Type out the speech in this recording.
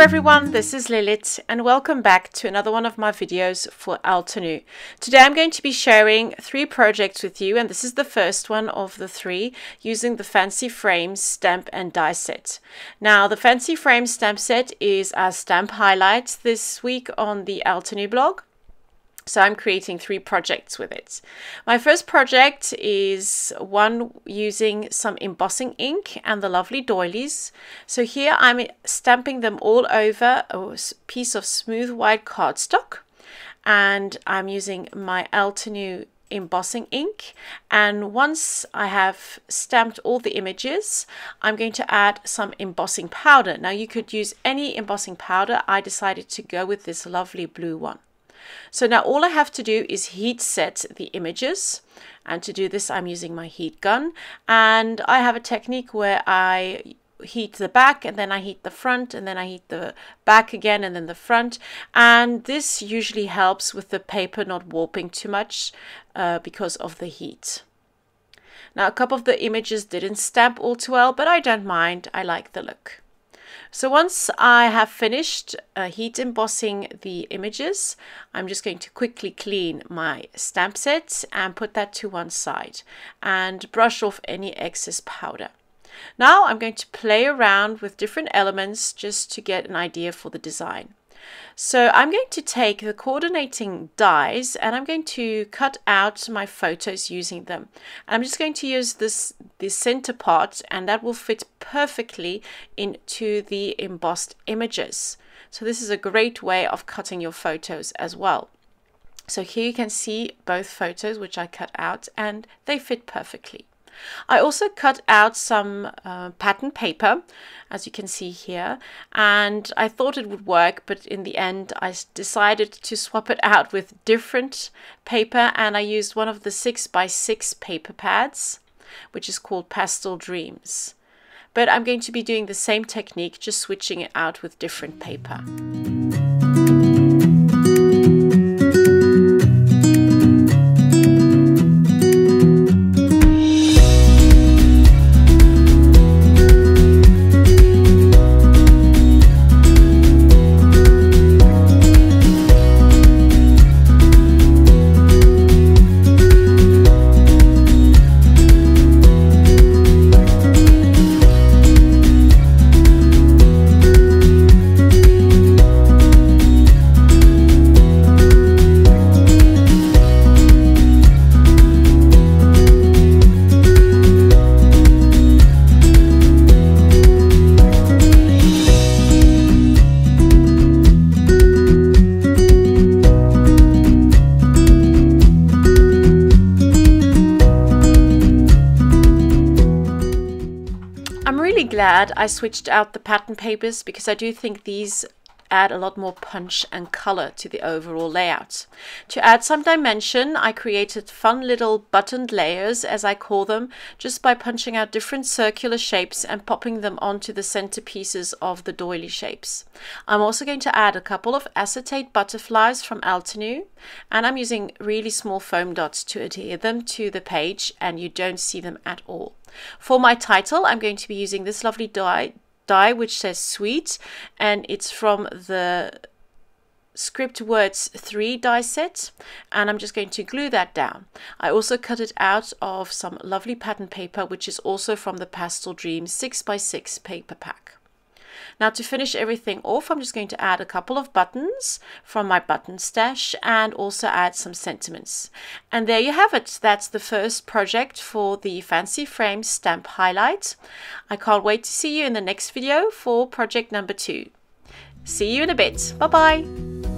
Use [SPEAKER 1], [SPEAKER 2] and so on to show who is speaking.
[SPEAKER 1] everyone, this is Lilith and welcome back to another one of my videos for Altenew. Today I'm going to be sharing 3 projects with you, and this is the first one of the 3 using the Fancy Frames stamp and die set. Now the Fancy Frames stamp set is our stamp highlights this week on the Altenew blog. So I'm creating 3 projects with it. My first project is one using some embossing ink and the lovely doilies. So here I'm stamping them all over a piece of smooth white cardstock, and I'm using my Altenew embossing ink. And once I have stamped all the images, I'm going to add some embossing powder. Now you could use any embossing powder. I decided to go with this lovely blue one. So now all I have to do is heat set the images, and to do this I'm using my heat gun, and I have a technique where I heat the back and then I heat the front and then I heat the back again and then the front, and this usually helps with the paper not warping too much because of the heat. Now a couple of the images didn't stamp all too well, but I don't mind, I like the look. So once I have finished heat embossing the images, I'm just going to quickly clean my stamp set and put that to one side and brush off any excess powder. Now I'm going to play around with different elements just to get an idea for the design. So I'm going to take the coordinating dies and I'm going to cut out my photos using them. I'm just going to use this center part, and that will fit perfectly into the embossed images. So this is a great way of cutting your photos as well. So here you can see both photos which I cut out, and they fit perfectly. I also cut out some pattern paper, as you can see here, and I thought it would work, but in the end I decided to swap it out with different paper, and I used one of the 6x6 paper pads, which is called Pastel Dreams. But I'm going to be doing the same technique, just switching it out with different paper. I'm really glad I switched out the pattern papers, because I do think these add a lot more punch and color to the overall layout. To add some dimension, I created fun little buttoned layers, as I call them, just by punching out different circular shapes and popping them onto the centerpieces of the doily shapes. I'm also going to add a couple of acetate butterflies from Altenew, and I'm using really small foam dots to adhere them to the page, and you don't see them at all. For my title, I'm going to be using this lovely die which says sweet, and it's from the Script Words 3 die set, and I'm just going to glue that down. I also cut it out of some lovely pattern paper, which is also from the Pastel Dreams 6x6 paper pack. Now to finish everything off, I'm just going to add a couple of buttons from my button stash and also add some sentiments. And there you have it. That's the first project for the Fancy Frames stamp highlight. I can't wait to see you in the next video for project number 2. See you in a bit. Bye bye.